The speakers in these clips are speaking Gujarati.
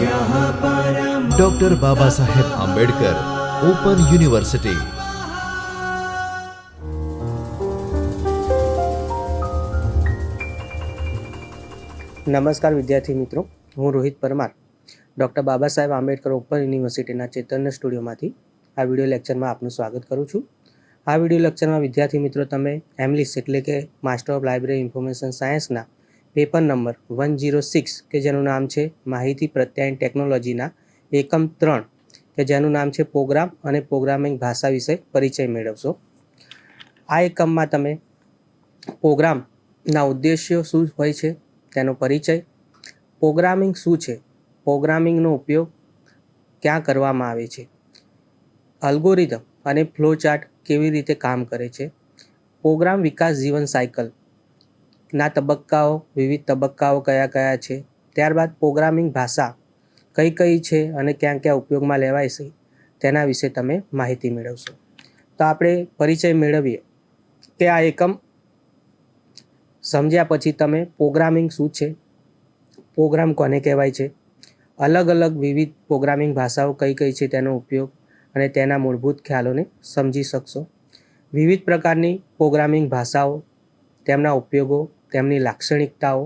Doctor Baba Saheb Ambedkar open university. નમસ્કાર વિદ્યાર્થી મિત્રો, હું રોહિત પરમાર ડૉક્ટર બાબા સાહેબ આંબેડકર ઓપન યુનિવર્સિટીના ચેતન્ય સ્ટુડિયોમાંથી આ વિડીયો લેક્ચરમાં આપનું સ્વાગત કરું છું। આ વિડીયો લેક્ચરમાં વિદ્યાર્થી મિત્રો તમે એમલિસ એટલે કે માસ્ટર ઓફ લાઇબ્રેરી ઇન્ફોર્મેશન સાયન્સના પેપર નંબર 106 કે જેનું નામ છે માહિતી પ્રત્યાયન ટેકનોલોજીના એકમ 3 કે જેનું નામ છે પ્રોગ્રામ અને પ્રોગ્રામિંગ ભાષા વિશે પરિચય મેળવશો। આ એકમમાં તમે પ્રોગ્રામના ઉદ્દેશ્યો શું હોય છે તેનો પરિચય, પ્રોગ્રામિંગ શું છે, પ્રોગ્રામિંગનો ઉપયોગ ક્યાં કરવામાં આવે છે, અલ્ગોરિધમ અને ફ્લો ચાર્ટ કેવી રીતે કામ કરે છે, પ્રોગ્રામ વિકાસ જીવન સાયકલના તબક્કાઓ, વિવિધ તબક્કાઓ કયા કયા છે, ત્યારબાદ પ્રોગ્રામિંગ ભાષા કઈ કઈ છે અને ક્યાં ક્યાં ઉપયોગમાં લેવાય છે તેના વિશે તમે માહિતી મેળવશો। તો આપણે પરિચય મેળવીએ કે આ એકમ સમજ્યા પછી તમે પ્રોગ્રામિંગ શું છે, પ્રોગ્રામ કોને કહેવાય છે, અલગ અલગ વિવિધ પ્રોગ્રામિંગ ભાષાઓ કઈ કઈ છે તેનો ઉપયોગ અને તેના મૂળભૂત ખ્યાલોને સમજી શકશો। વિવિધ પ્રકારની પ્રોગ્રામિંગ ભાષાઓ, તેમના ઉપયોગો, તેમની લાક્ષણિકતાઓ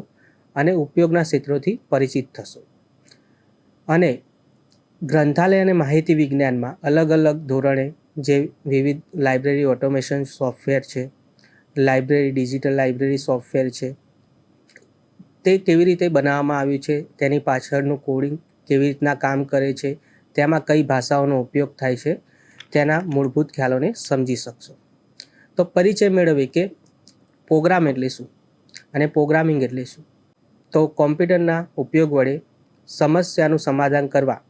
અને ઉપયોગના ક્ષેત્રોથી પરિચિત થશો। અને ગ્રંથાલય અને માહિતી વિજ્ઞાનમાં અલગ અલગ ધોરણે જે વિવિધ લાઇબ્રેરી ઓટોમેશન સોફ્ટવેર છે, લાઇબ્રેરી ડિજિટલ લાઇબ્રેરી સોફ્ટવેર છે, તે કેવી રીતે બનાવવામાં આવ્યું છે, તેની પાછળનું કોડિંગ કેવી રીતના કામ કરે છે, તેમાં કઈ ભાષાઓનો ઉપયોગ થાય છે તેના મૂળભૂત ખ્યાલોને સમજી શકશો। તો પરિચય મેળવીએ કે પ્રોગ્રામ એટલે શું અને પ્રોગ્રામિંગ એટલે શું। તો કોમ્પ્યુટરના ઉપયોગ વડે સમસ્યાનું સમાધાન કરવા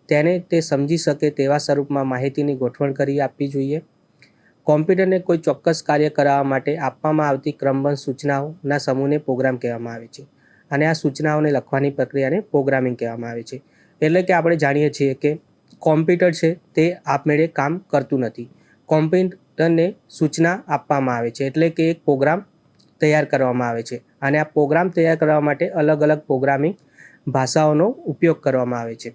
તેને તે સમજી શકે તેવા સ્વરૂપમાં માહિતીની ગોઠવણ કરી આપવી જોઈએ। કોમ્પ્યુટરને કોઈ ચોક્કસ કાર્ય કરાવવા માટે આપવામાં આવતી ક્રમબદ્ધ સૂચનાઓના સમૂહને પ્રોગ્રામ કહેવામાં આવે છે અને આ સૂચનાઓને લખવાની પ્રક્રિયાને પ્રોગ્રામિંગ કહેવામાં આવે છે। એટલે કે આપણે જાણીએ છીએ કે કોમ્પ્યુટર છે તે આપમેળે કામ કરતું નથી, કોમ્પ્યુટરને સૂચના આપવામાં આવે છે એટલે કે એક પ્રોગ્રામ તૈયાર કરવામાં આવે છે અને આ પ્રોગ્રામ તૈયાર કરવા માટે અલગ અલગ પ્રોગ્રામિંગ ભાષાઓનો ઉપયોગ કરવામાં આવે છે।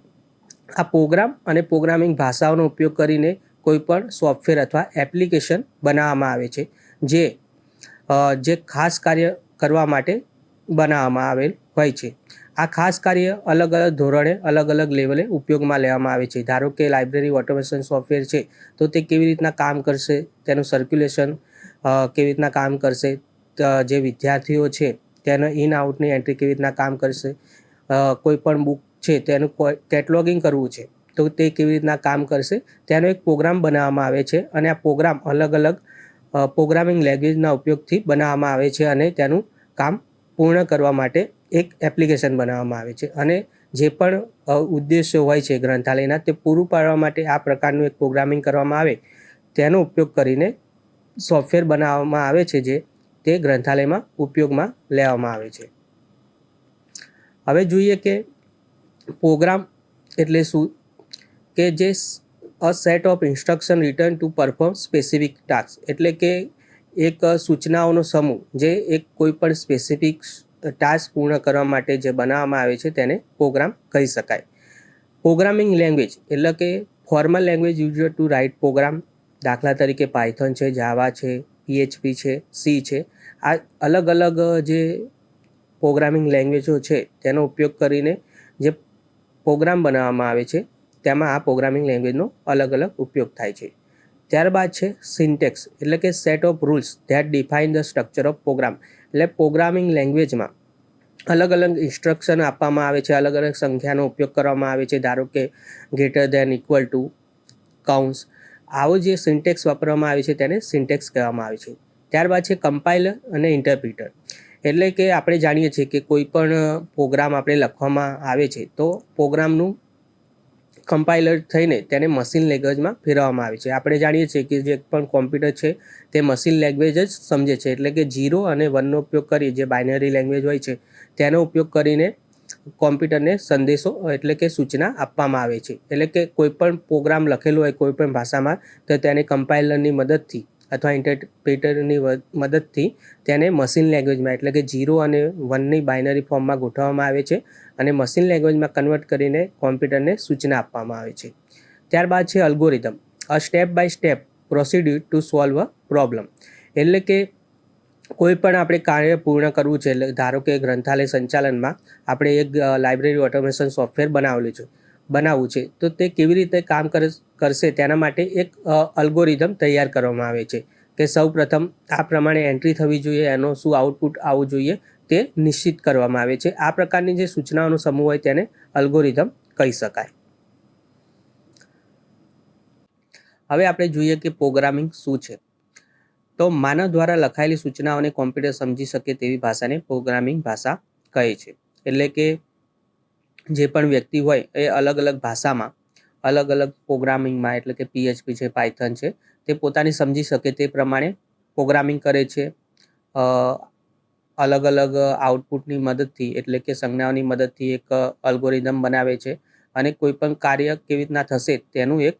આ પ્રોગ્રામ અને પ્રોગ્રામિંગ ભાષાઓનો ઉપયોગ કરીને કોઈ પણ સોફ્ટવેર અથવા એપ્લિકેશન બનાવવામાં આવે છે જે ખાસ કાર્ય કરવા માટે બનાવવામાં આવેલ હોય છે। આ ખાસ કાર્ય અલગ અલગ ધોરણે અલગ અલગ લેવલે ઉપયોગમાં લેવામાં આવે છે। ધારો કે લાઇબ્રેરી ઓટોમેશન સોફ્ટવેર છે તો તે કેવી રીતના કામ કરશે, તેનું સર્ક્યુલેશન કેવી રીતના કામ કરશે, જે વિદ્યાર્થીઓ છે તેનો ઇન આઉટની એન્ટ્રી કેવી રીતના કામ કરશે, કોઈ પણ બુક છે તેનું કેટલોગિંગ કરવું છે તો તે કેવી રીતના કામ કરશે, તેનો એક પ્રોગ્રામ બનાવવામાં આવે છે અને આ પ્રોગ્રામ અલગ અલગ પ્રોગ્રામિંગ લેંગ્વેજના ઉપયોગથી બનાવવામાં આવે છે અને તેનું કામ પૂર્ણ કરવા માટે એક એપ્લિકેશન બનાવવામાં આવે છે અને જે પણ ઉદ્દેશ્યો હોય છે ગ્રંથાલયના તે પૂરું પાડવા માટે આ પ્રકારનું એક પ્રોગ્રામિંગ કરવામાં આવે તેનો ઉપયોગ કરીને સોફ્ટવેર બનાવવામાં આવે છે જે તે ગ્રંથાલયમાં ઉપયોગમાં લેવામાં આવે છે। હવે જોઈએ કે પ્રોગ્રામ એટલે શું, કે જે a set of instruction written to perform specific task એટલે કે એક સૂચનાઓનો સમૂહ જે એક કોઈ પણ સ્પેસિફિક ટાસ્ક પૂર્ણ કરવા માટે જે બનાવવામાં આવે છે તેને પ્રોગ્રામ કહી શકાય। પ્રોગ્રામિંગ લેંગ્વેજ એટલે કે formal language use to write program, દાખલા તરીકે પાયથન છે, જાવા છે, PHP છે, સી છે, આ અલગ અલગ જે પ્રોગ્રામિંગ લેંગ્વેજો છે તેનો ઉપયોગ કરીને જે પ્રોગ્રામ બનાવવામાં આવે છે તેમાં આ પ્રોગ્રામિંગ લેંગ્વેજનો અલગ અલગ ઉપયોગ થાય છે। ત્યારબાદ છે સિન્ટેક્સ એટલે કે set of rules that define the structure of program એટલે પ્રોગ્રામિંગ લેંગ્વેજમાં અલગ અલગ ઇન્સ્ટ્રક્શન આપવામાં આવે છે, અલગ અલગ સંખ્યાનો ઉપયોગ કરવામાં આવે છે, ધારો કે ગ્રેટર ધેન, ઇક્વલ ટુ, કૌંસ, આવો જે સિન્ટેક્સ વાપરવામાં આવે છે તેને સિન્ટેક્સ કહેવામાં આવે છે। ત્યારબાદ છે કમ્પાઇલર અને ઇન્ટરપ્રિટર એટલે કે આપણે જાણીએ છીએ કે કોઈ પણ પ્રોગ્રામ આપણે લખવામાં આવે છે તો પ્રોગ્રામનું કમ્પાઇલર થઈને તેને મશીન લેંગ્વેજમાં ફેરવવામાં આવે છે। આપણે જાણીએ છીએ કે જે પણ કોમ્પ્યુટર છે તે મશીન લેંગ્વેજ જ સમજે છે એટલે કે 0 અને 1નો ઉપયોગ કરી જે બાઇનરી લેંગ્વેજ હોય છે તેનો ઉપયોગ કરીને કોમ્પ્યુટરને સંદેશો એટલે કે સૂચના આપવામાં આવે છે। એટલે કે કોઈ પણ પ્રોગ્રામ લખેલો હોય કોઈ પણ ભાષામાં તો તેને કમ્પાઇલરની મદદથી અથવા ઇન્ટરપ્રિટરની મદદથી તેને મશીન લેંગ્વેજમાં એટલે કે 0 અને 1ની બાઇનરી ફોર્મમાં ગોઠવવામાં આવે છે અને મશીન લેંગ્વેજમાં કન્વર્ટ કરીને કોમ્પ્યુટરને સૂચના આપવામાં આવે છે. ત્યારબાદ છે algorithm, a step by step procedure to solve a problem. એટલે કે કોઈ પણ આપણે કાર્ય પૂર્ણ કરવું છે, એટલે ધારો કે ગ્રંથાલય સંચાલનમાં આપણે એક લાઇબ્રેરી ઓટોમેશન સોફ્ટવેર બનાવવું છે, તો તે કેવી રીતે કામ કરશે તેના માટે એક અલ્ગોરિધમ તૈયાર કરવામાં આવે છે કે સૌ પ્રથમ આ પ્રમાણે એન્ટ્રી થવી જોઈએ, એનો શું આઉટપુટ આવવું જોઈએ તે નિશ્ચિત કરવામાં આવે છે. આ પ્રકારની જે સૂચનાઓનો સમૂહ હોય તેને અલ્ગોરિધમ કહી શકાય. હવે આપણે જોઈએ કે પ્રોગ્રામિંગ શું છે. તો માનવ દ્વારા લખાયેલી સૂચનાઓને કોમ્પ્યુટર સમજી શકે તેવી ભાષાને પ્રોગ્રામિંગ ભાષા કહે છે. એટલે કે જે પણ વ્યક્તિ હોય એ અલગ અલગ ભાષામાં અલગ અલગ પ્રોગ્રામિંગમાં એટલે કે PHP છે, પાયથન છે, તે પોતાની સમજી શકે તે પ્રમાણે પ્રોગ્રામિંગ કરે છે. અલગ અલગ આઉટપુટની મદદથી એટલે કે સંજ્ઞાઓની મદદથી એક અલ્ગોરિધમ બનાવે છે અને કોઈ પણ કાર્ય કેવી રીતના થશે તેનું એક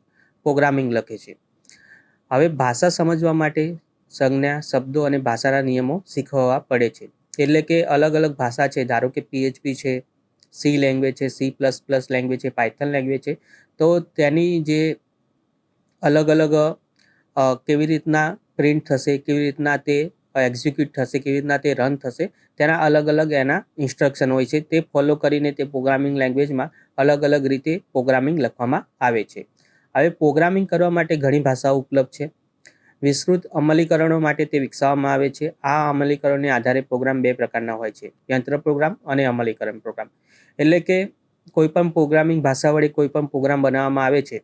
પ્રોગ્રામિંગ લખે છે. હવે ભાષા સમજવા માટે સંજ્ઞા, શબ્દો અને ભાષાના નિયમો શીખવવા પડે છે. એટલે કે અલગ અલગ ભાષા છે, ધારો કે PHP છે, C લેંગ્વેજ છે, C++ લેંગ્વેજ છે, પાયથન લેંગ્વેજ છે, તો તેની જે અલગ અલગ કેવી રીતના પ્રિન્ટ થશે, કેવી રીતના તે એક્ઝિક્યુટ થશે, કેવી રીતના તે રન થશે, તેના અલગ અલગ એના ઇન્સ્ટ્રક્શન હોય છે. તે ફોલો કરીને તે પ્રોગ્રામિંગ લેંગ્વેજમાં અલગ અલગ રીતે પ્રોગ્રામિંગ લખવામાં આવે છે. હવે પ્રોગ્રામિંગ કરવા માટે ઘણી ભાષાઓ ઉપલબ્ધ છે. વિસ્તૃત અમલીકરણો માટે તે વિકસાવવામાં આવે છે. આ અમલીકરણને આધારે પ્રોગ્રામ બે પ્રકારના હોય છે, યંત્ર પ્રોગ્રામ અને અમલીકરણ પ્રોગ્રામ. એટલે કે કોઈપણ પ્રોગ્રામિંગ ભાષા વડે કોઈ પણ પ્રોગ્રામ બનાવવામાં આવે છે,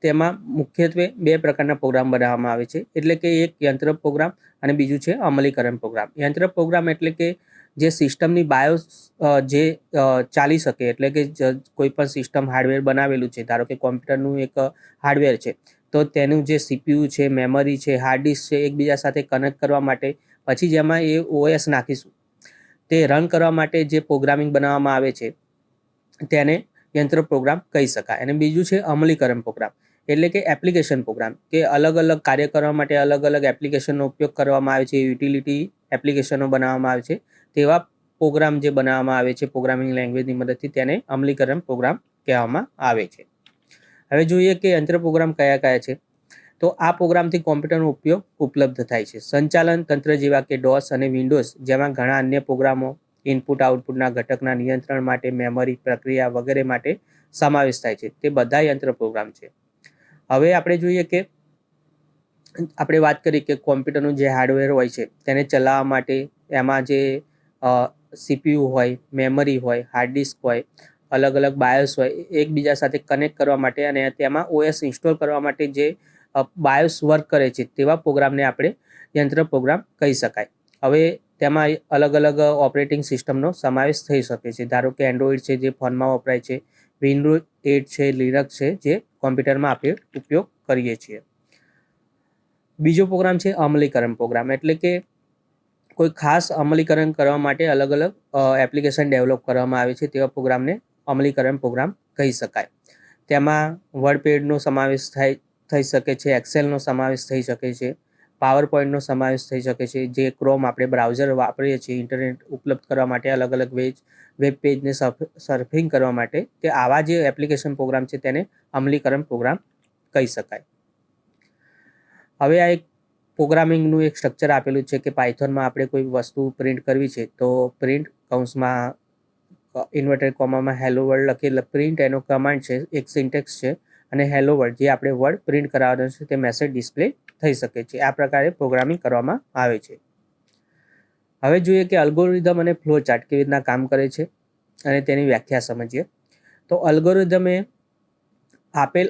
તેમાં મુખ્યત્વે બે પ્રકારના પ્રોગ્રામ બનાવવામાં આવે છે. એટલે કે એક યંત્ર પ્રોગ્રામ અને બીજું છે અમલીકરણ પ્રોગ્રામ. યંત્ર પ્રોગ્રામ એટલે કે જે સિસ્ટમની બાયોસ જે ચાલી શકે, એટલે કે કોઈ પણ સિસ્ટમ હાર્ડવેર બનાવેલું છે, ધારો કે કોમ્પ્યુટરનું એક હાર્ડવેર છે, તો તેનું જે CPU છે, મેમરી છે, હાર્ડ ડિસ્ક છે, એકબીજા સાથે કનેક્ટ કરવા માટે પછી જેમાં એ OS નાખીશું તે રન કરવા માટે જે પ્રોગ્રામિંગ બનાવવામાં આવે છે તેને યંત્ર પ્રોગ્રામ કહી શકાય. અને બીજું છે અમલીકરણ પ્રોગ્રામ, એટલે કે એપ્લિકેશન પ્રોગ્રામ, કે અલગ અલગ કાર્ય કરવા માટે અલગ અલગ એપ્લિકેશનનો ઉપયોગ કરવામાં આવે છે, યુટિલિટી એપ્લિકેશનો બનાવવામાં આવે છે, તેવા પ્રોગ્રામ જે બનાવવામાં આવે છે પ્રોગ્રામિંગ લેંગ્વેજની મદદથી તેને અમલીકરણ પ્રોગ્રામ કહેવામાં આવે છે. હવે જોઈએ કે યંત્ર પ્રોગ્રામ કયા કયા છે. તો આ પ્રોગ્રામથી કોમ્પ્યુટરનો ઉપયોગ ઉપલબ્ધ થાય છે. સંચાલન તંત્ર જેવા કે DOS અને વિન્ડોઝ જેમાં ઘણા અન્ય પ્રોગ્રામો ઇનપુટ આઉટપુટના ઘટકના નિયંત્રણ માટે, મેમરી, પ્રક્રિયા વગેરે માટે સમાવેશ થાય છે. તે બધા યંત્ર પ્રોગ્રામ છે. હવે આપણે જોઈએ કે આપણે વાત કરી કે કોમ્પ્યુટરનું જે હાર્ડવેર હોય છે તેને ચલાવવા માટે એમાં જે CPU હોય, મેમરી હોય, હાર્ડ ડિસ્ક હોય, અલગ અલગ બાયોસ હોય, એકબીજા સાથે કનેક્ટ કરવા માટે અને તેમાં OS ઇન્સ્ટોલ કરવા માટે જે બાયોસ વર્ક કરે છે તેવા પ્રોગ્રામને આપણે યંત્ર પ્રોગ્રામ કહી શકાય. હવે તેમાં અલગ અલગ ઓપરેટિંગ સિસ્ટમનો સમાવેશ થઈ શકે છે. ધારો કે એન્ડ્રોઈડ છે જે ફોનમાં વપરાય છે, વિન્ડોઝ 8 છે, લિનક્સ છે જે કોમ્પ્યુટરમાં આપણે ઉપયોગ કરીએ છીએ. બીજો પ્રોગ્રામ છે અમલીકરણ પ્રોગ્રામ, એટલે કે કોઈ ખાસ અમલીકરણ કરવા માટે અલગ અલગ એપ્લિકેશન ડેવલપ કરવામાં આવે છે, તેવા પ્રોગ્રામને અમલીકરણ પ્રોગ્રામ કહી શકાય. તેમાં વર્ડપેડનો સમાવેશ થઈ શકે છે, એક્સેલનો સમાવેશ થઈ શકે છે, પાવર પોઈન્ટનો સમાવેશ થઈ શકે છે. જે ક્રોમ આપણે બ્રાઉઝર વાપરીએ છીએ ઇન્ટરનેટ ઉપલબ્ધ કરવા માટે, અલગ અલગ વેબ પેજને સર્ફિંગ કરવા માટે, તે આવા જે એપ્લિકેશન પ્રોગ્રામ છે તેને અમલીકરણ પ્રોગ્રામ કહી શકાય. હવે આ એક પ્રોગ્રામિંગનું એક સ્ટ્રક્ચર આપેલું છે કે પાયથોનમાં આપણે કોઈ વસ્તુ પ્રિન્ટ કરવી છે તો પ્રિન્ટ કૌંસમાં ઇન્વર્ટેડ કોમામાં હેલો વર્લ્ડ લખી પ્રિન્ટ એનો કમાન્ડ છે, એક સિન્ટેક્સ છે, અને હેલો વર્લ્ડ જે આપણે વર્ડ પ્રિન્ટ કરાવવાનો છે તે મેસેજ ડિસ્પ્લે થઈ શકે છે. આ પ્રકારે પ્રોગ્રામિંગ કરવામાં આવે છે. હવે જોઈએ કે અલ્ગોરિધમ અને ફ્લો ચાર્ટ કેવી રીતના કામ કરે છે અને તેની વ્યાખ્યા સમજીએ. તો અલ્ગોરિધમ એ આપેલ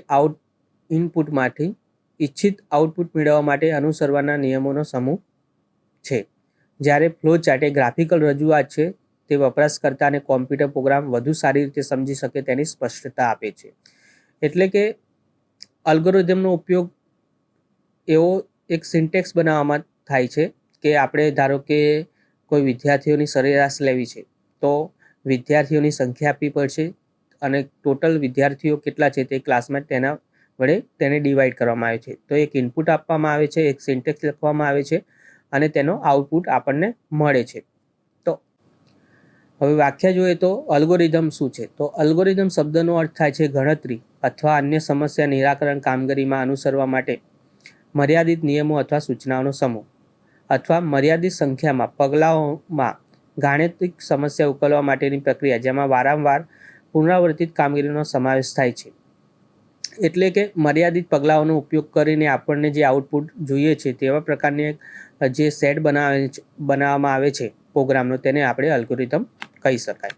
ઇનપુટમાંથી ઈચ્છિત આઉટપુટ મેળવવા માટે અનુસરવાના નિયમોનો સમૂહ છે. જ્યારે ફ્લો ચાર્ટ એ ગ્રાફિકલ રજૂઆત છે, તે વપરાશકર્તાને કોમ્પ્યુટર પ્રોગ્રામ વધુ સારી રીતે સમજી શકે તેની સ્પષ્ટતા આપે છે. એટલે કે અલ્ગોરિધમનો ઉપયોગ એવો એક સિન્ટેક્સ બનાવવામાં થાય છે કે આપણે ધારો કે કોઈ વિદ્યાર્થીઓની સરેરાશ લેવી છે તો વિદ્યાર્થીઓની સંખ્યા આપવી પડશે અને ટોટલ વિદ્યાર્થીઓ કેટલા છે તે ક્લાસમાં તેના વડે તેને ડિવાઈડ કરવામાં આવે છે. તો એક ઇનપુટ આપવામાં આવે છે, એક સિન્ટેક્સ લખવામાં આવે છે અને તેનો આઉટપુટ આપણને મળે છે. તો હવે વ્યાખ્યા જોઈએ તો અલ્ગોરિધમ શું છે? તો અલ્ગોરિધમ શબ્દનો અર્થ થાય છે ગણતરી અથવા અન્ય સમસ્યા નિરાકરણ કામગીરીમાં અનુસરવા માટે મર્યાદિત નિયમો અથવા સૂચનાઓનો સમૂહ અથવા મર્યાદિત સંખ્યામાં પગલાઓમાં ગાણિતિક સમસ્યા ઉકેલવા માટેની પ્રક્રિયા જેમાં વારંવાર પુનરાવર્તિત કામગીરીનો સમાવેશ થાય છે. એટલે કે મર્યાદિત પગલાઓનો ઉપયોગ કરીને આપણને જે આઉટપુટ જોઈએ છે તેવા પ્રકારની જે સેટ બનાવવામાં આવે છે પ્રોગ્રામનો, તેને આપણે અલ્ગોરિધમ કહી શકાય.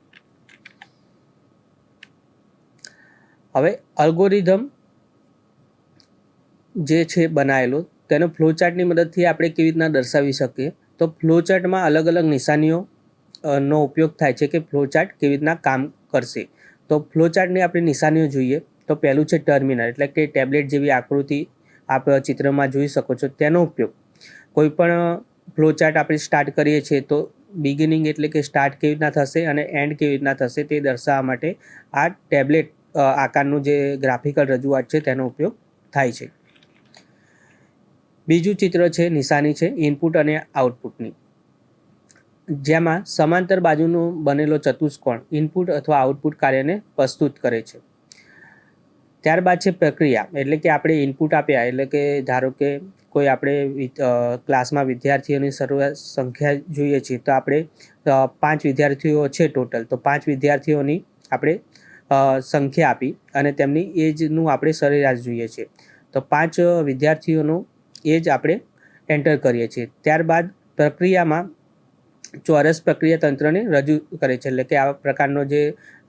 હવે અલ્ગોરિધમ જે છે બનાવેલો તેનો ફ્લોચાર્ટની મદદથી આપણે કેવી રીતના દર્શાવી શકીએ? તો ફ્લોચાર્ટમાં અલગ અલગ નિશાનીઓ નો ઉપયોગ થાય છે કે ફ્લોચાર્ટ કેવી રીતના કામ કરશે. તો ફ્લોચાર્ટની આપણે નિશાનીઓ જોઈએ તો પહેલું છે ટર્મિનલ, એટલે કે ટેબ્લેટ જેવી આકૃતિ આપ ચિત્રમાં જોઈ શકો છો. તેનો ઉપયોગ કોઈ પણ ફ્લોચાર્ટ આપણે સ્ટાર્ટ કરીએ છીએ તો બિગિનિંગ એટલે કે સ્ટાર્ટ કેવી રીતના થશે અને એન્ડ કેવી રીતના થશે તે દર્શાવવા માટે આ ટેબ્લેટ આકારનું જે ગ્રાફિકલ રજૂઆત છે તેનો ઉપયોગ થાય છે. બીજું ચિત્ર છે નિશાની છે ઇનપુટ અને આઉટપુટની, જેમાં સમાંતર બાજુનો બનેલો ચતુષ્કોણ ઇનપુટ અથવા આઉટપુટ કાર્યને પ્રસ્તુત કરે છે. ત્યારબાદ છે પ્રક્રિયા, એટલે કે આપણે ઇનપુટ આપ્યા, એટલે કે ધારો કે કોઈ આપણે ક્લાસમાં વિદ્યાર્થીઓની સંખ્યા જોઈએ છીએ તો આપણે 5 વિદ્યાર્થીઓ છે ટોટલ, તો 5 વિદ્યાર્થીઓની આપણે સંખ્યા આપી અને તેમની એજનું આપણે સરેરાશ જોઈએ છીએ. તો 5 વિદ્યાર્થીઓનું એજ આપણે એન્ટર કરીએ છીએ. ત્યારબાદ પ્રક્રિયામાં ચોરસ પ્રક્રિયા તંત્રને રજૂ કરે છે, એટલે કે આ પ્રકારનો જે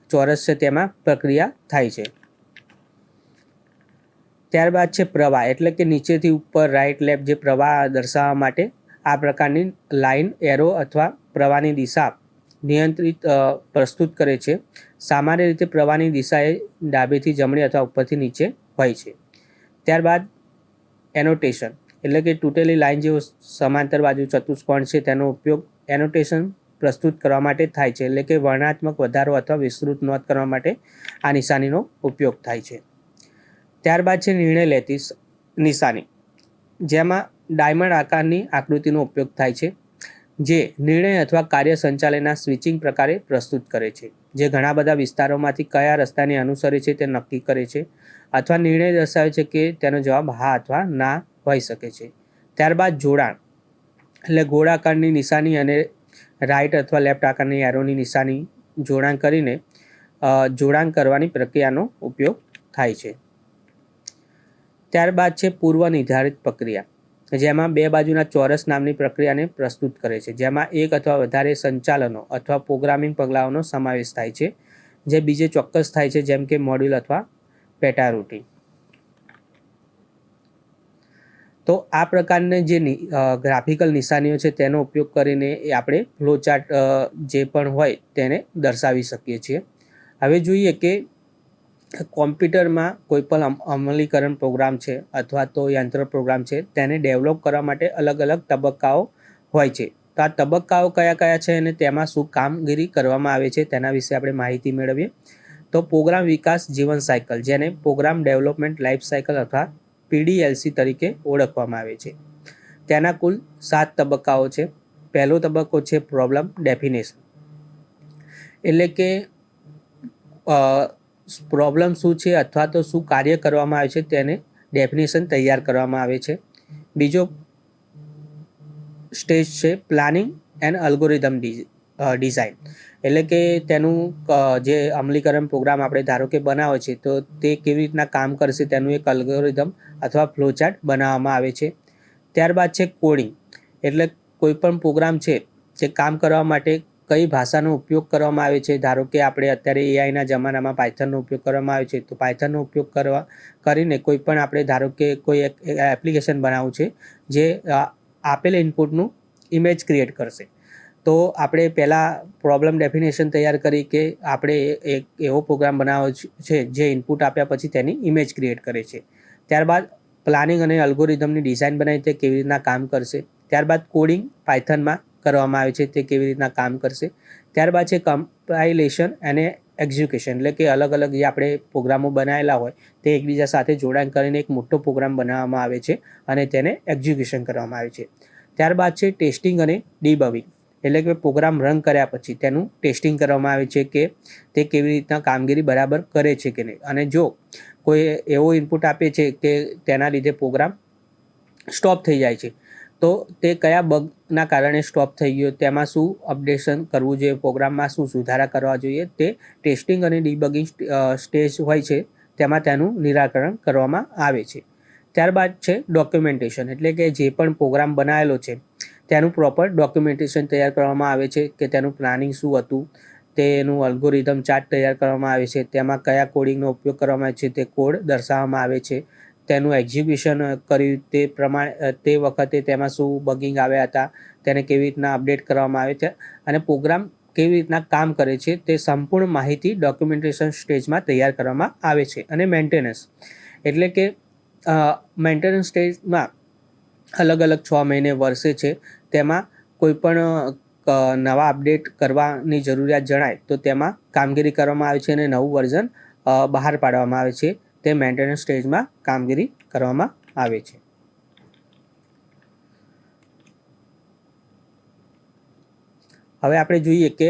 ચોરસ છે તેમાં પ્રક્રિયા થાય છે. ત્યારબાદ છે પ્રવાહ, એટલે કે નીચેથી ઉપર રાઈટ લેફ્ટ જે પ્રવાહ દર્શાવવા માટે આ પ્રકારની લાઇન, એરો અથવા પ્રવાહની દિશા નિયંત્રિત પ્રસ્તુત કરે છે. સામાન્ય રીતે પ્રવાહની દિશા એ ડાબેથી જમણી અથવા ઉપરથી નીચે હોય છે. ત્યારબાદ એનોટેશન, એટલે કે તૂટેલી લાઇન જેવો સમાંતર બાજુ ચતુષ્કોણ છે તેનો ઉપયોગ એનોટેશન પ્રસ્તુત કરવા માટે થાય છે, એટલે કે વર્ણનાત્મક વધારો અથવા વિસ્તૃત નોંધ કરવા માટે આ નિશાનીનો ઉપયોગ થાય છે. ત્યારબાદ છે નિર્ણય લેતી નિશાની, જેમાં ડાયમંડ આકારની આકૃતિનો ઉપયોગ થાય છે, જે નિર્ણય અથવા કાર્ય સંચાલનના સ્વિચિંગ પ્રકારે પ્રસ્તુત કરે છે, જે ઘણા બધા વિસ્તારોમાંથી કયા રસ્તાને અનુસરે છે તે નક્કી કરે છે અથવા નિર્ણય દર્શાવે છે કે તેનો જવાબ હા અથવા ના હોઈ શકે છે. ત્યારબાદ જોડાણ, એટલે ગોળાકારની નિશાની અને રાઈટ અથવા લેફ્ટ આકારની એરોની નિશાની જોડાણ કરીને જોડાણ કરવાની પ્રક્રિયાનો ઉપયોગ થાય છે. ત્યારબાદ છે પૂર્વ નિર્ધારિત પ્રક્રિયા, જેમાં 2 બાજુના ચોરસ નામની પ્રક્રિયાને પ્રસ્તુત કરે છે, જેમાં એક અથવા વધારે સંચાલનો અથવા પ્રોગ્રામિંગ પગલાઓનો સમાવેશ થાય છે જે બીજે ચોક્કસ થાય છે, જેમ કે મોડ્યુલ અથવા પેટા રૂટીન. તો આ પ્રકારની જે ગ્રાફિકલ નિશાનીઓ છે તેનો ઉપયોગ કરીને આપણે ફ્લોચાર્ટ જે પણ હોય તેને દર્શાવી શકીએ છીએ. હવે જોઈએ કે કોમ્પ્યુટરમાં કોઈ પણ અમલીકરણ પ્રોગ્રામ છે અથવા તો યંત્ર પ્રોગ્રામ છે તેને ડેવલપ કરવા માટે અલગ અલગ તબક્કાઓ હોય છે. તો આ તબક્કાઓ કયા કયા છે અને તેમાં શું કામગીરી કરવામાં આવે છે તેના વિશે આપણે માહિતી મેળવીએ. તો પ્રોગ્રામ વિકાસ જીવન સાયકલ, જેને પ્રોગ્રામ ડેવલપમેન્ટ લાઈફ સાયકલ અથવા PDLC તરીકે ઓળખવામાં આવે છે. તેના કુલ 7 તબક્કાઓ છે. પહેલો તબક્કો છે પ્રોબ્લેમ ડેફિનેશન, એટલે કે પ્રોબ્લેમ શું છે અથવા તો શું કાર્ય કરવામાં આવે છે તેને ડેફિનેશન તૈયાર કરવામાં આવે છે. બીજો સ્ટેજ છે પ્લાનિંગ એન્ડ અલ્ગોરિધમ ડિઝાઇન, એટલે કે તેનું જે અમલીકરણ પ્રોગ્રામ આપણે ધારો કે બનાવો છે તો તે કેવી રીતના કામ કરશે તેનું એક અલ્ગોરિધમ અથવા ફ્લોચાર્ટ બનાવવામાં આવે છે. ત્યારબાદ છે કોડિંગ, એટલે કોઈ પણ પ્રોગ્રામ છે જે કામ કરવા માટે કઈ ભાષાનો ઉપયોગ કરવામાં આવે છે. ધારો કે આપણે અત્યારે એઆઈના જમાનામાં પાયથનનો ઉપયોગ કરવામાં આવે છે, તો પાયથનનો ઉપયોગ કરીને કોઈ પણ આપણે ધારો કે કોઈ એપ્લિકેશન બનાવવું છે જે આપેલ ઇનપુટનું ઇમેજ ક્રિએટ કરશે, તો આપણે પહેલાં પ્રોબ્લેમ ડેફિનેશન તૈયાર કરી કે આપણે એક એવો પ્રોગ્રામ બનાવવો છે જે ઇનપુટ આપ્યા પછી તેની ઇમેજ ક્રિએટ કરે છે. ત્યારબાદ પ્લાનિંગ અને અલ્ગોરિધમની ડિઝાઇન બનાવી તે કેવી રીતના કામ કરશે. ત્યારબાદ કોડિંગ પાયથનમાં કરવામાં આવે છે તે કેવી રીતના કામ કરશે. ત્યારબાદ છે કમ્પાઇલેશન અને એક્ઝિક્યુશન એટલે કે અલગ અલગ જે આપણે પ્રોગ્રામો બનાવેલા હોય તે એકબીજા સાથે જોડાણ કરીને એક મોટો પ્રોગ્રામ બનાવવામાં આવે છે અને તેને એક્ઝિક્યુશન કરવામાં આવે છે. ત્યારબાદ છે ટેસ્ટિંગ અને ડીબગિંગ એટલે કે પ્રોગ્રામ રન કર્યા પછી તેનું ટેસ્ટિંગ કરવામાં આવે છે કે તે કેવી રીતના કામગીરી બરાબર કરે છે કે નહીં, અને જો કોઈ એવો ઇનપુટ આપે છે કે તેના લીધે પ્રોગ્રામ સ્ટોપ થઈ જાય છે તો તે કયા બગના કારણે સ્ટોપ થઈ ગયો, તેમાં શું અપડેશન કરવું જોઈએ, પ્રોગ્રામમાં શું સુધારા કરવા જોઈએ, તે ટેસ્ટિંગ અને ડીબગિંગ સ્ટેજ હોય છે તેમાં તેનું નિરાકરણ કરવામાં આવે છે. ત્યારબાદ છે ડોક્યુમેન્ટેશન એટલે કે જે પણ પ્રોગ્રામ બનાવેલો છે તેનું પ્રોપર ડોક્યુમેન્ટેશન તૈયાર કરવામાં આવે છે કે તેનું પ્લાનિંગ શું હતું, તેનું અલ્ગોરિધમ ચાર્ટ તૈયાર કરવામાં આવે છે, તેમાં કયા કોડિંગનો ઉપયોગ કરવામાં આવે છે તે કોડ દર્શાવવામાં આવે છે, તેનું એક્ઝિક્યુશન કર્યું તે પ્રમાણે તે વખતે તેમાં શું બગિંગ આવ્યા હતા, તેને કેવી રીતના અપડેટ કરવામાં આવે છે અને પ્રોગ્રામ કેવી રીતના કામ કરે છે તે સંપૂર્ણ માહિતી ડોક્યુમેન્ટેશન સ્ટેજમાં તૈયાર કરવામાં આવે છે. અને મેન્ટેનન્સ એટલે કે મેન્ટેનન્સ સ્ટેજમાં અલગ અલગ 6 મહિને વર્ષે છે તેમાં કોઈ પણ નવા અપડેટ કરવાની જરૂરિયાત જણાય તો તેમાં કામગીરી કરવામાં આવે છે અને નવું વર્ઝન બહાર પાડવામાં આવે છે. તે મેન્ટેનન્સ સ્ટેજમાં કામગીરી કરવામાં આવે છે. હવે આપણે જોઈએ કે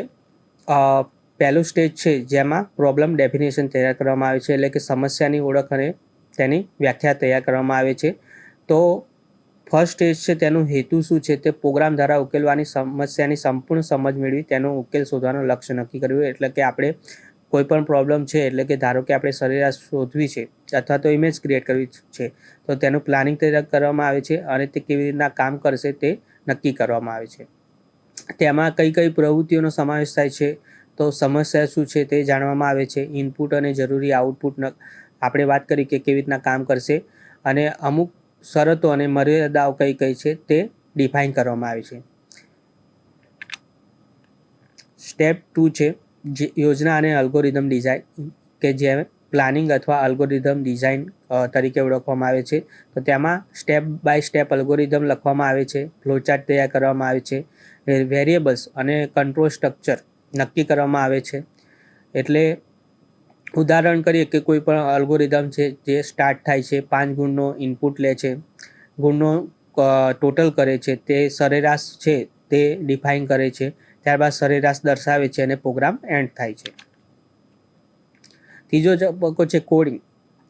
પહેલું સ્ટેજ છે જેમાં પ્રોબ્લેમ ડેફિનેશન તૈયાર કરવામાં આવે છે એટલે કે સમસ્યાની ઓળખ અને તેની વ્યાખ્યા તૈયાર કરવામાં આવે છે. તો ફર્સ્ટ સ્ટેજ છે તેનું હેતુ શું છે, તે પ્રોગ્રામ દ્વારા ઉકેલવાની સમસ્યાની સંપૂર્ણ સમજ મેળવી તેનો ઉકેલ શોધવાનું લક્ષ્ય નક્કી કર્યું. એટલે કે આપણે કોઈ પણ પ્રોબ્લેમ છે એટલે કે ધારો કે આપણે સરેરાશ શોધવી છે અથવા તો ઇમેજ ક્રિએટ કરવી છે તો તેનું પ્લાનિંગ તૈયાર કરવામાં આવે છે અને તે કેવી રીતના કામ કરશે તે નક્કી કરવામાં આવે છે. તેમાં કઈ કઈ પ્રવૃત્તિઓનો સમાવેશ થાય છે, તો સમસ્યા શું છે તે જાણવામાં આવે છે, ઇનપુટ અને જરૂરી આઉટપુટ આપણે વાત કરી કે કેવી રીતના કામ કરશે અને અમુક શરતો અને મર્યાદાઓ કઈ કઈ છે તે ડિફાઇન કરવામાં આવે છે. સ્ટેપ 2 છે યોજના અને અલ્ગોરિધમ ડિઝાઇન કે જે પ્લાનિંગ અથવા અલ્ગોરિધમ ડિઝાઇન તરીકે ઓળખવામાં આવે છે. તો તેમાં સ્ટેપ બાય સ્ટેપ અલ્ગોરિધમ લખવામાં આવે છે, ફ્લોચાર્ટ તૈયાર કરવામાં આવે છે, વેરિયેબલ્સ અને કંટ્રોલ સ્ટ્રક્ચર નક્કી કરવામાં આવે છે. એટલે ઉદાહરણ કરીએ કે કોઈ પણ અલ્ગોરિધમ છે જે સ્ટાર્ટ થાય છે 5 ગુણનો ઇનપુટ લે છે, ગુણનો ટોટલ કરે છે, તે સરેરાશ છે તે ડિફાઇન કરે છે, ત્યારબાદ સરેરાશ દર્શાવે છે અને પ્રોગ્રામ એન્ડ થાય છે. ત્રીજો તબક્કો છે કોડિંગ,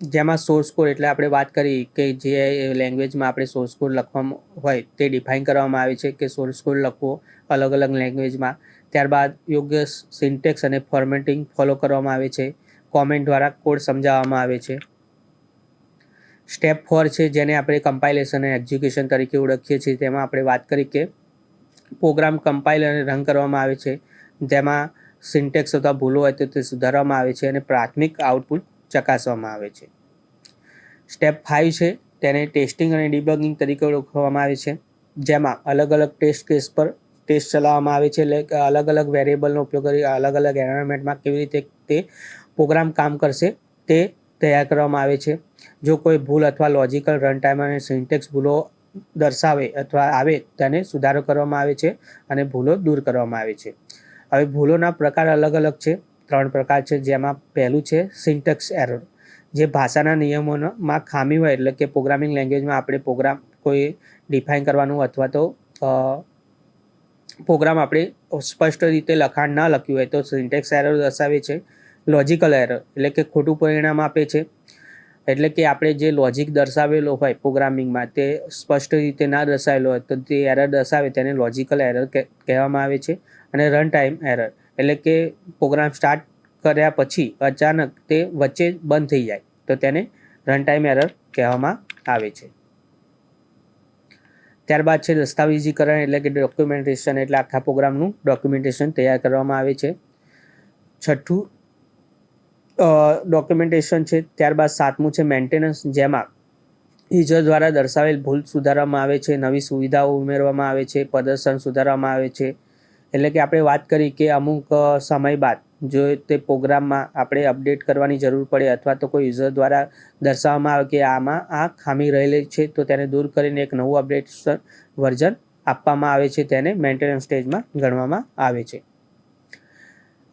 જેમાં સોર્સ કોડ એટલે આપણે વાત કરી કે જે લેંગ્વેજમાં આપણે સોર્સ કોડ લખવામાં હોય તે ડિફાઇન કરવામાં આવે છે કે સોર્સ કોડ લખવો અલગ અલગ લેંગ્વેજમાં. ત્યારબાદ યોગ્ય સિન્ટેક્સ અને ફોર્મેટિંગ ફોલો કરવામાં આવે છે, કોમેન્ટ દ્વારા કોડ સમજાવવામાં આવે છે. સ્ટેપ 4 છે જેને આપણે કમ્પાઇલેશન અને એક્ઝિક્યુશન તરીકે ઓળખીએ છીએ. તેમાં આપણે વાત કરી કે પ્રોગ્રામ કમ્પાઇલ અને રન કરવામાં આવે છે, જેમાં સિન્ટેક્સ અથવા ભૂલો હોય તો તે સુધારવામાં આવે છે અને પ્રાથમિક આઉટપુટ ચકાસવામાં આવે છે. સ્ટેપ 5 છે તેને ટેસ્ટિંગ અને ડિબગિંગ તરીકે ઓળખવામાં આવે છે, જેમાં અલગ અલગ ટેસ્ટ કેસ પર ટેસ્ટ ચલાવવામાં આવે છે. એટલે કે અલગ અલગ વેરિયેબલનો ઉપયોગ કરી અલગ અલગ એન્વાયરમેન્ટમાં કેવી રીતે તે પ્રોગ્રામ કામ કરશે તે તૈયાર કરવામાં આવે છે. જો કોઈ ભૂલ અથવા લોજિકલ રન ટાઈમ અને સિન્ટેક્સ ભૂલો દર્શાવે અથવા આવે તેને સુધારો કરવામાં આવે છે અને ભૂલો દૂર કરવામાં આવે છે. હવે ભૂલોના પ્રકાર અલગ અલગ છે, 3 પ્રકાર છે, જેમાં પહેલું છે સિન્ટેક્સ એરર, જે ભાષાના નિયમોમાં ખામી હોય એટલે કે પ્રોગ્રામિંગ લેંગ્વેજમાં આપણે પ્રોગ્રામ કોઈ ડિફાઇન કરવાનું અથવા તો પ્રોગ્રામ આપણે સ્પષ્ટ રીતે લખાણ ન લખ્યું હોય તો સિન્ટેક્સ એરર દર્શાવે છે. લોજિકલ એરર એટલે કે ખોટું પરિણામ આપે છે, એટલે કે આપણે જે લોજિક દર્શાવેલો હોય પ્રોગ્રામિંગમાં તે સ્પષ્ટ રીતે ના દર્શાવેલો હોય તો તે એરર દર્શાવે તેને લોજિકલ એરર કહેવામાં આવે છે. અને રન ટાઈમ એરર એટલે કે પ્રોગ્રામ સ્ટાર્ટ કર્યા પછી અચાનક તે વચ્ચે બંધ થઈ જાય તો તેને રન ટાઈમ એરર કહેવામાં આવે છે. ત્યારબાદ છે દસ્તાવેજીકરણ એટલે કે ડોક્યુમેન્ટેશન, એટલે આખા પ્રોગ્રામનું ડોક્યુમેન્ટેશન તૈયાર કરવામાં આવે છે. છઠ્ઠું ડોક્યુમેન્ટેશન છે. ત્યારબાદ 7મું છે મેન્ટેનન્સ, જેમાં યુઝર દ્વારા દર્શાવેલ ભૂલ સુધારવામાં આવે છે, નવી સુવિધાઓ ઉમેરવામાં આવે છે, પ્રદર્શન સુધારવામાં આવે છે. એટલે કે આપણે વાત કરી કે અમુક સમય બાદ જો તે પ્રોગ્રામમાં આપણે અપડેટ કરવાની જરૂર પડે અથવા તો કોઈ યુઝર દ્વારા દર્શાવવામાં આવે કે આમાં આ ખામી રહેલી છે તો તેને દૂર કરીને એક નવું અપડેટ વર્ઝન આપવામાં આવે છે, તેને મેન્ટેનન્સ સ્ટેજમાં ગણવામાં આવે છે.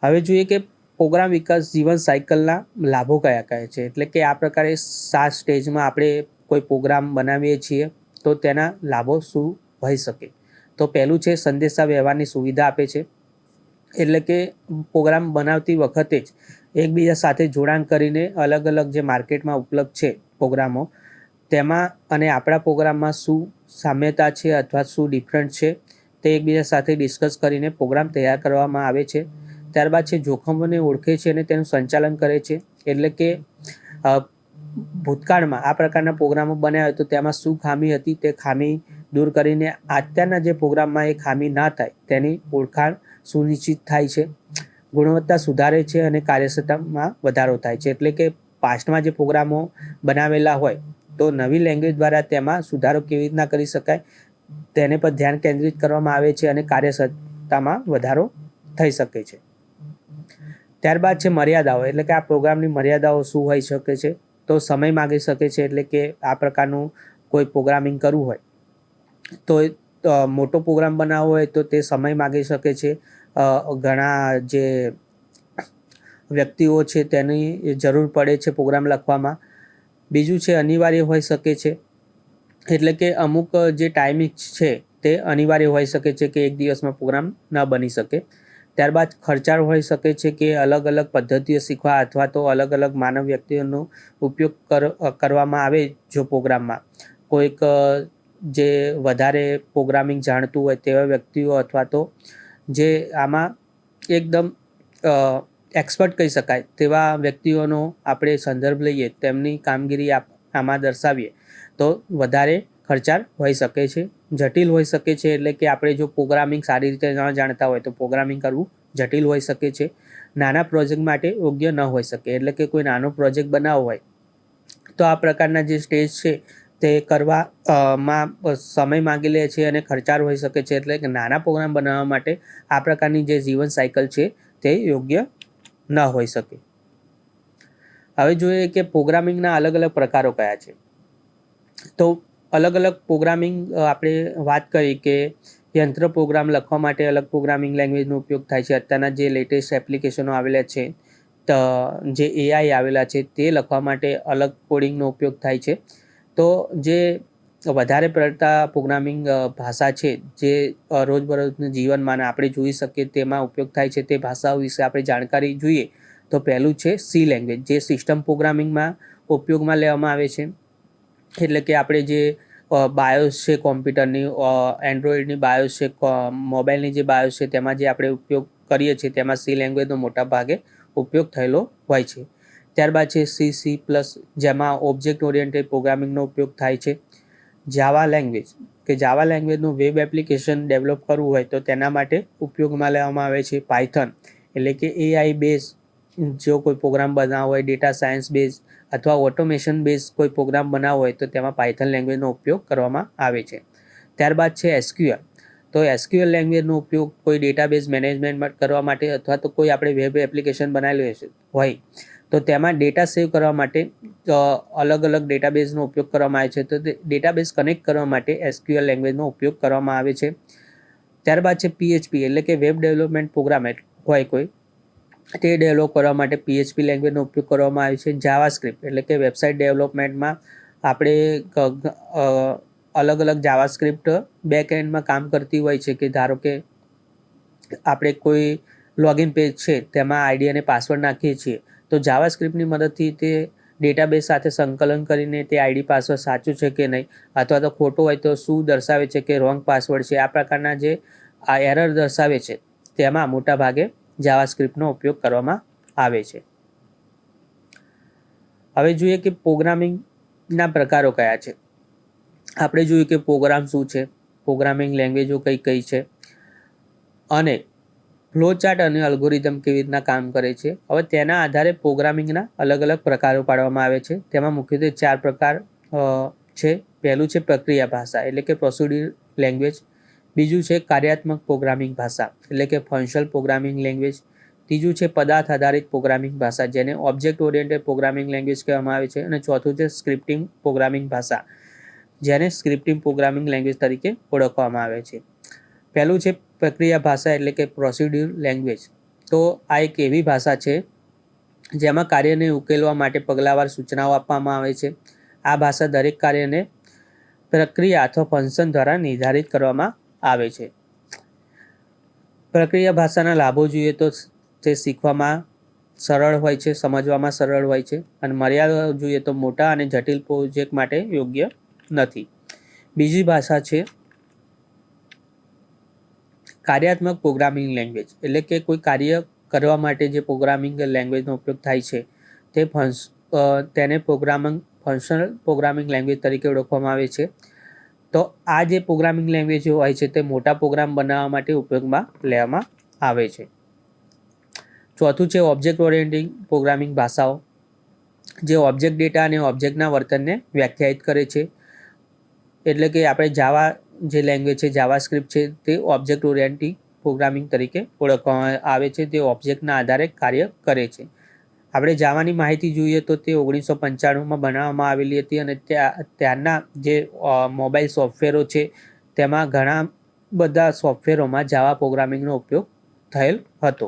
હવે જોઈએ કે પ્રોગ્રામ વિકાસ જીવન સાયકલના લાભો કયા કયા છે, એટલે કે આ પ્રકારે 7 સ્ટેજમાં આપણે કોઈ પ્રોગ્રામ બનાવીએ છીએ તો તેના લાભો શું હોઈ શકે. તો પહેલું છે સંદેશા વ્યવહારની સુવિધા આપે છે, એટલે કે પ્રોગ્રામ બનાવતી વખતે જ એકબીજા સાથે જોડાણ કરીને અલગ અલગ જે માર્કેટમાં ઉપલબ્ધ છે પ્રોગ્રામો તેમાં અને આપણા પ્રોગ્રામમાં શું સામ્યતા છે અથવા શું ડિફરન્ટ છે તે એકબીજા સાથે ડિસ્કસ કરીને પ્રોગ્રામ તૈયાર કરવામાં આવે છે. ત્યારબાદ છે જોખમોને ઓળખે છે અને તેનું સંચાલન કરે છે, એટલે કે ભૂતકાળમાં આ પ્રકારના પ્રોગ્રામો બન્યા હોય તો તેમાં શું ખામી હતી તે ખામી દૂર કરીને અત્યારના જે પ્રોગ્રામમાં એ ખામી ના થાય તેની ઓળખાણ સુનિશ્ચિત થાય છે. ગુણવત્તા સુધારે છે અને કાર્યક્ષમતામાં વધારો થાય છે, એટલે કે પાસ્ટમાં જે પ્રોગ્રામો બનાવેલા હોય તો નવી લેંગ્વેજ દ્વારા તેમાં સુધારો કેવી રીતના કરી શકાય તેને પર ધ્યાન કેન્દ્રિત કરવામાં આવે છે અને કાર્યક્ષમતામાં વધારો થઈ શકે છે. ત્યારબાદ છે મર્યાદાઓ, એટલે કે આ પ્રોગ્રામની મર્યાદાઓ શું હોઈ શકે છે. તો સમય માગી શકે છે, એટલે કે આ પ્રકારનું કોઈ પ્રોગ્રામિંગ કરવું હોય તો મોટો પ્રોગ્રામ બનાવવો હોય તો તે સમય માગી શકે છે. ઘણા જે વ્યક્તિઓ છે તેની જરૂર પડે છે પ્રોગ્રામ લખવામાં. બીજું છે અનિવાર્ય હોઈ શકે છે, એટલે કે અમુક જે ટાઈમિંગ છે તે અનિવાર્ય હોઈ શકે છે કે એક દિવસમાં પ્રોગ્રામ ન બની શકે. ત્યારબાદ ખર્ચાળ હોઈ શકે છે કે અલગ અલગ પદ્ધતિઓ શીખવા અથવા તો અલગ અલગ માનવ વ્યક્તિઓનો ઉપયોગ કરવામાં આવે. જો પ્રોગ્રામમાં કોઈક જે વધારે પ્રોગ્રામિંગ જાણતું હોય તેવા વ્યક્તિઓ અથવા તો જે આમાં એકદમ એક્સપર્ટ કહી શકાય તેવા વ્યક્તિઓનો આપણે સંદર્ભ લઈએ, તેમની કામગીરી આમાં દર્શાવીએ તો વધારે ખર્ચાળ હોઈ શકે છે. જટિલ હોઈ શકે છે, એટલે કે આપણે જો પ્રોગ્રામિંગ સારી રીતે ન જાણતા હોય તો પ્રોગ્રામિંગ કરવું જટિલ હોઈ શકે છે. નાના પ્રોજેક્ટ માટે યોગ્ય ન હોઈ શકે, એટલે કે કોઈ નાનો પ્રોજેક્ટ બનાવવો હોય તો આ પ્રકારના જે સ્ટેજ છે તે કરવામાં સમય માગી લે છે અને ખર્ચાળ હોઈ શકે છે, એટલે કે નાના પ્રોગ્રામ બનાવવા માટે આ પ્રકારની જે જીવન સાયકલ છે તે યોગ્ય ન હોઈ શકે. હવે જોઈએ કે પ્રોગ્રામિંગના અલગ અલગ પ્રકારો કયા છે. તો અલગ અલગ પ્રોગ્રામિંગ આપણે વાત કરી કે યંત્ર પ્રોગ્રામ લખવા માટે અલગ પ્રોગ્રામિંગ લેંગ્વેજનો ઉપયોગ થાય છે. અત્યારના જે લેટેસ્ટ એપ્લિકેશનો આવેલા છે, જે AI આવેલા છે તે લખવા માટે અલગ કોડિંગનો ઉપયોગ થાય છે. તો જે વધારે પડતા પ્રોગ્રામિંગ ભાષા છે જે રોજબરોજના જીવનમાં આપણે જોઈ શકીએ તેમાં ઉપયોગ થાય છે તે ભાષાઓ વિશે આપણે જાણકારી જોઈએ તો પહેલું છે સી લેંગ્વેજ, જે સિસ્ટમ પ્રોગ્રામિંગમાં ઉપયોગમાં લેવામાં આવે છે. એટલે કે આપણે જે બાયોસ છે કોમ્પ્યુટરની, એન્ડ્રોઈડની બાયોસ છે, મોબાઈલની જે બાયોસ છે તેમાં જે આપણે ઉપયોગ કરીએ છીએ તેમાં સી લેંગ્વેજનો મોટા ભાગે ઉપયોગ થયેલો હોય છે. ત્યારબાદ છે C++, જેમાં ઓબ્જેક્ટ ઓરિએન્ટેડ પ્રોગ્રામિંગનો ઉપયોગ થાય છે. જાવા લેંગ્વેજ, કે જાવા લેંગ્વેજનું વેબ એપ્લિકેશન ડેવલપ કરવું હોય તો તેના માટે ઉપયોગમાં લેવામાં આવે છે. પાયથન, એટલે કે AI બેઝ જો કોઈ પ્રોગ્રામ બનાવવો હોય, ડેટા સાયન્સ બેઝ અથવા ઓટોમેશન બેઝ કોઈ પ્રોગ્રામ બનાવવો હોય તો તેમાં પાયથન લેંગ્વેજનો ઉપયોગ કરવામાં આવે છે. ત્યારબાદ છે SQL, તો SQL લેંગ્વેજનો ઉપયોગ કોઈ ડેટાબેઝ મેનેજમેન્ટ કરવા માટે અથવા તો કોઈ આપણે વેબ એપ્લિકેશન બનાવેલું હોય તો તેમાં ડેટા સેવ કરવા માટે અલગ અલગ ડેટાબેઝનો ઉપયોગ કરવામાં આવે છે. તો તે ડેટાબેઝ કનેક્ટ કરવા માટે SQL લેંગ્વેજનો ઉપયોગ કરવામાં આવે છે. ત્યારબાદ છે PHP, એટલે કે વેબ ડેવલપમેન્ટ પ્રોગ્રામ હોય કોઈ તે ડેવલપ કરવા માટે PHP લેંગ્વેજનો ઉપયોગ કરવામાં આવે છે. જાવાસ્ક્રિપ્ટ, એટલે કે વેબસાઇટ ડેવલપમેન્ટમાં આપણે અલગ અલગ જાવાસ્ક્રિપ્ટ બેક એન્ડમાં કામ કરતી હોય છે, કે ધારો કે આપણે કોઈ લોગિન પેજ છે તેમાં આઈડી અને પાસવર્ડ નાખીએ છીએ તો જાવાસ્ક્રિપ્ટની મદદથી તે ડેટાબેઝ સાથે સંકલન કરીને તે આઈડી પાસવર્ડ સાચું છે કે નહીં અથવા તો ખોટો હોય તો શું દર્શાવે છે કે રોંગ પાસવર્ડ છે, આ પ્રકારના જે આ એરર દર્શાવે છે તેમાં મોટા ભાગે જાવાસ્ક્રિપ્ટનો ઉપયોગ કરવામાં આવે છે. હવે જોઈએ કે પ્રોગ્રામિંગના પ્રકારો કયા છે. આપણે જોયું કે પ્રોગ્રામ શું છે, પ્રોગ્રામિંગ લેંગ્વેજો કઈ કઈ છે અને ફ્લોચાર્ટ અને અલ્ગોરિધમ કેવી રીતના કામ કરે છે. હવે તેના આધારે પ્રોગ્રામિંગના અલગ અલગ પ્રકારો પાડવામાં આવે છે. તેમાં મુખ્યત્વે 4 પ્રકાર છે. પહેલું છે પ્રક્રિયા ભાષા, એટલે કે પ્રોસિડ્યુરલ લેંગ્વેજ. બીજું છે કાર્યાત્મક પ્રોગ્રામિંગ ભાષા, એટલે કે ફંક્શનલ પ્રોગ્રામિંગ લેંગ્વેજ. ત્રીજું છે પદાર્થ આધારિત પ્રોગ્રામિંગ ભાષા, જેને ઓબ્જેક્ટ ઓરિએન્ટેડ પ્રોગ્રામિંગ લેંગ્વેજ કહેવામાં આવે છે. અને ચોથું છે સ્ક્રિપ્ટિંગ પ્રોગ્રામિંગ ભાષા, જેને સ્ક્રિપ્ટિંગ પ્રોગ્રામિંગ લેંગ્વેજ તરીકે ઓળખવામાં આવે છે. પહેલું છે પ્રક્રિયા ભાષા, એટલે કે પ્રોસિડ્યુરલ લેંગ્વેજ. તો આ એક એવી ભાષા છે જેમાં કાર્યને ઉકેલવા માટે પગલાંવાર સૂચનાઓ આપવામાં આવે છે. આ ભાષા દરેક કાર્યને પ્રક્રિયા અથવા ફંક્શન દ્વારા નિર્ધારિત કરવામાં આવે છે. પ્રક્રિયા ભાષાના લાભો જોઈએ તો તે શીખવામાં સરળ હોય છે, સમજવામાં સરળ હોય છે, અને મર્યાદા જોઈએ તો મોટા અને જટિલ પ્રોજેક્ટ માટે યોગ્ય નથી. બીજી ભાષા છે કાર્યાત્મક પ્રોગ્રામિંગ લેંગ્વેજ, એટલે કે કોઈ કાર્ય કરવા માટે જે પ્રોગ્રામિંગ લેંગ્વેજનો ઉપયોગ થાય છે તેને ફંક્શનલ પ્રોગ્રામિંગ લેંગ્વેજ તરીકે ઓળખવામાં આવે છે. તો આ જે પ્રોગ્રામિંગ લેંગ્વેજ હોય છે તે મોટા પ્રોગ્રામ બનાવવા માટે ઉપયોગમાં લેવામાં આવે છે. ચોથું છે ઓબ્જેક્ટ ઓરિએન્ટેડ પ્રોગ્રામિંગ ભાષાઓ, જે ઓબ્જેક્ટ ડેટા અને ઓબ્જેક્ટના વર્તનને વ્યાખ્યાયિત કરે છે. એટલે કે આપણે જાવા જે લેંગ્વેજ છે, જાવાસ્ક્રિપ્ટ છે, તે ઓબ્જેક્ટ ઓરિએન્ટેડ પ્રોગ્રામિંગ તરીકે ઓળખવામાં આવે છે. તે ઓબ્જેક્ટના આધારે કાર્ય કરે છે. આપણે જાવાની માહિતી જોઈએ તો તે 1995માં બનાવવામાં આવેલી હતી, અને ત્યારના જે મોબાઈલ સોફ્ટવેરો છે તેમાં ઘણા બધા સોફ્ટવેરોમાં જાવા પ્રોગ્રામિંગનો ઉપયોગ થયેલ હતો.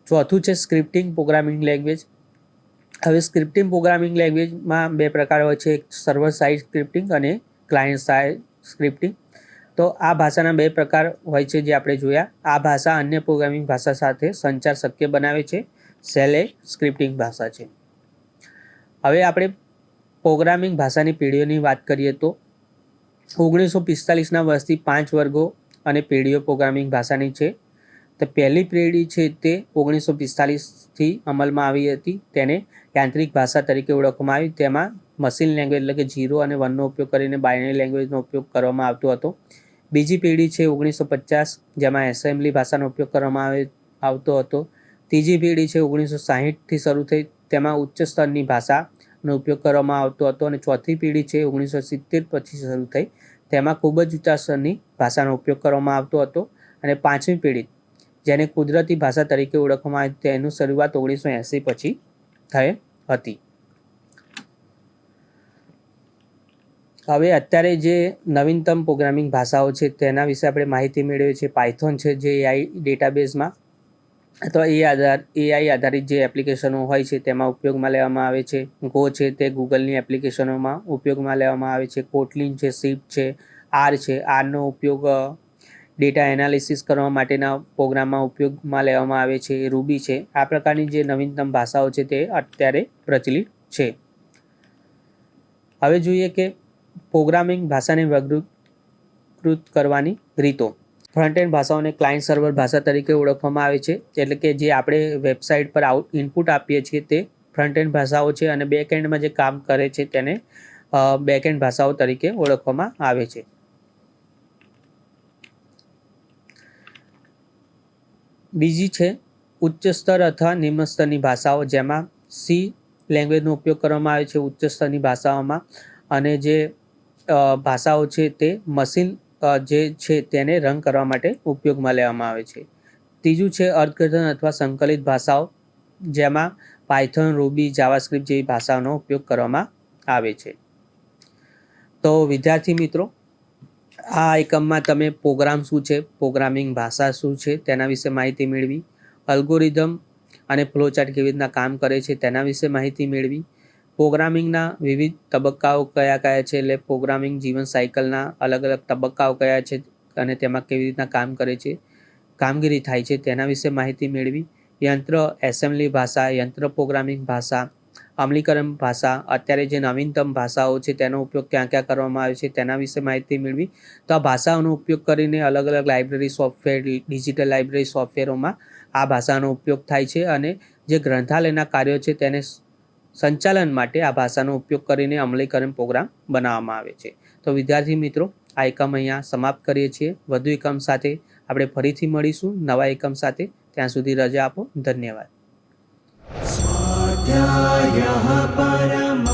ચોથું છે સ્ક્રિપ્ટિંગ પ્રોગ્રામિંગ લેંગ્વેજ. હવે સ્ક્રિપ્ટિંગ પ્રોગ્રામિંગ લેંગ્વેજમાં બે પ્રકાર હોય છે, એક સર્વર સાઇડ સ્ક્રિપ્ટિંગ અને ક્લાયન્ટ સાઇડ સ્ક્રિપ્ટિંગ. તો આ ભાષાના બે પ્રકાર હોય છે જે આપણે જોયા. આ ભાષા અન્ય પ્રોગ્રામિંગ ભાષા સાથે સંચાર શક્ય બનાવે છે. શેલ એ સ્ક્રિપ્ટિંગ ભાષા છે. હવે આપણે પ્રોગ્રામિંગ ભાષાની પેઢીઓની વાત કરીએ તો 1945ના વર્ષથી 5 વર્ગો અને પેઢીઓ પ્રોગ્રામિંગ ભાષાની છે. તો પહેલી પેઢી છે તે 1945થી અમલમાં આવી હતી. તેને યાંત્રિક ભાષા તરીકે ઓળખવામાં આવી. તેમાં મશીન લેંગ્વેજ એટલે કે 0 અને 1નો ઉપયોગ કરીને બાઇનરી લેંગ્વેજનો ઉપયોગ કરવામાં આવતો હતો. બીજી પેઢી છે 1950, જેમાં એસેમ્બલી ભાષાનો ઉપયોગ કરવામાં આવતો હતો. ત્રીજી પેઢી છે 1960થી શરૂ થઈ, તેમાં ઉચ્ચ સ્તરની ભાષાનો ઉપયોગ કરવામાં આવતો હતો. અને ચોથી પેઢી છે 1970 પછી શરૂ થઈ, તેમાં ખૂબ જ ઊંચા સ્તરની ભાષાનો ઉપયોગ કરવામાં આવતો હતો. અને પાંચમી પેઢી, જેને કુદરતી ભાષા તરીકે ઓળખવામાં આવે, તેનું શરૂઆત 1980 પછી થઈ હતી. હવે અત્યારે જે નવીનતમ પ્રોગ્રામિંગ ભાષાઓ છે તેના વિશે આપણે માહિતી મેળવીએ છીએ. પાયથોન છે, જે એઆઈ ડેટાબેઝમાં અથવા એઆઈ આધારિત જે એપ્લિકેશનો હોય છે તેમાં ઉપયોગમાં લેવામાં આવે છે. ગો છે તે ગૂગલની એપ્લિકેશનોમાં ઉપયોગમાં લેવામાં આવે છે. કોટલિન છે, સીપ છે, આર છે, આરનો ઉપયોગ ડેટા એનાલિસિસ કરવા માટેના પ્રોગ્રામમાં ઉપયોગમાં લેવામાં આવે છે. રૂબી છે. આ પ્રકારની જે નવીનતમ ભાષાઓ છે તે અત્યારે પ્રચલિત છે. હવે જોઈએ કે પ્રોગ્રામિંગ ભાષાને વર્ગીકૃત કરવાની રીતો. ફ્રન્ટ એન્ડ ભાષાઓને ક્લાયન્ટ સર્વર ભાષા તરીકે ઓળખવામાં આવે છે. એટલે કે જે આપણે વેબસાઇટ પર ઇનપુટ આપીએ છીએ તે ફ્રન્ટ એન્ડ ભાષાઓ છે, અને બેક એન્ડમાં જે કામ કરે છે તેને બેક એન્ડ ભાષાઓ તરીકે ઓળખવામાં આવે છે. બીજી છે ઉચ્ચ સ્તર અથવા નિમ્ન સ્તરની ભાષાઓ, જેમાં સી લેંગ્વેજનો ઉપયોગ કરવામાં આવે છે ઉચ્ચ સ્તરની ભાષાઓમાં. અને જે ભાષાઓ છે તે મશીન જે છે તેને રન કરવા માટે ઉપયોગમાં લેવામાં આવે છે. ત્રીજું છે અર્થઘટન અથવા સંકલિત ભાષાઓ, જેમાં પાયથોન, રૂબી, જાવાસ્ક્રિપ્ટ જેવી ભાષાઓનો ઉપયોગ કરવામાં આવે છે. તો વિદ્યાર્થી મિત્રો, આ એકમમાં તમે પ્રોગ્રામ શું છે, પ્રોગ્રામિંગ ભાષા શું છે તેના વિશે માહિતી મેળવી. અલ્ગોરિધમ અને ફ્લોચાર્ટ કેવી રીતના કામ કરે છે તેના વિશે માહિતી મેળવી. પ્રોગ્રામિંગના વિવિધ તબક્કાઓ કયા કયા છે, એટલે પ્રોગ્રામિંગ જીવન સાયકલના અલગ અલગ તબક્કાઓ કયા છે અને તેમાં કેવી રીતના કામગીરી થાય છે તેના વિશે માહિતી મેળવી. યંત્ર એસેમ્બલી ભાષા, યંત્ર પ્રોગ્રામિંગ ભાષા, અમલીકરણ ભાષા, અત્યારે જે નવીનતમ ભાષાઓ છે તેનો ઉપયોગ ક્યાં ક્યાં કરવામાં આવે છે તેના વિશે માહિતી મેળવી. તો આ ભાષાઓનો ઉપયોગ કરીને અલગ અલગ લાઇબ્રેરી સોફ્ટવેર, ડિજિટલ લાઇબ્રેરી સોફ્ટવેરોમાં આ ભાષાનો ઉપયોગ થાય છે. અને જે ગ્રંથાલયના કાર્યો છે તેને સંચાલન માટે આ ભાષાનો ઉપયોગ કરીને અમલીકરણ પ્રોગ્રામ બનાવવામાં આવે છે. તો વિદ્યાર્થી મિત્રો, આ એકમ અહીંયા સમાપ્ત કરીએ છીએ. વધુ એકમ સાથે આપણે ફરીથી મળીશું નવા એકમ સાથે. ત્યાં સુધી રજા આપો. ધન્યવાદ. स्वाध्यायः परमः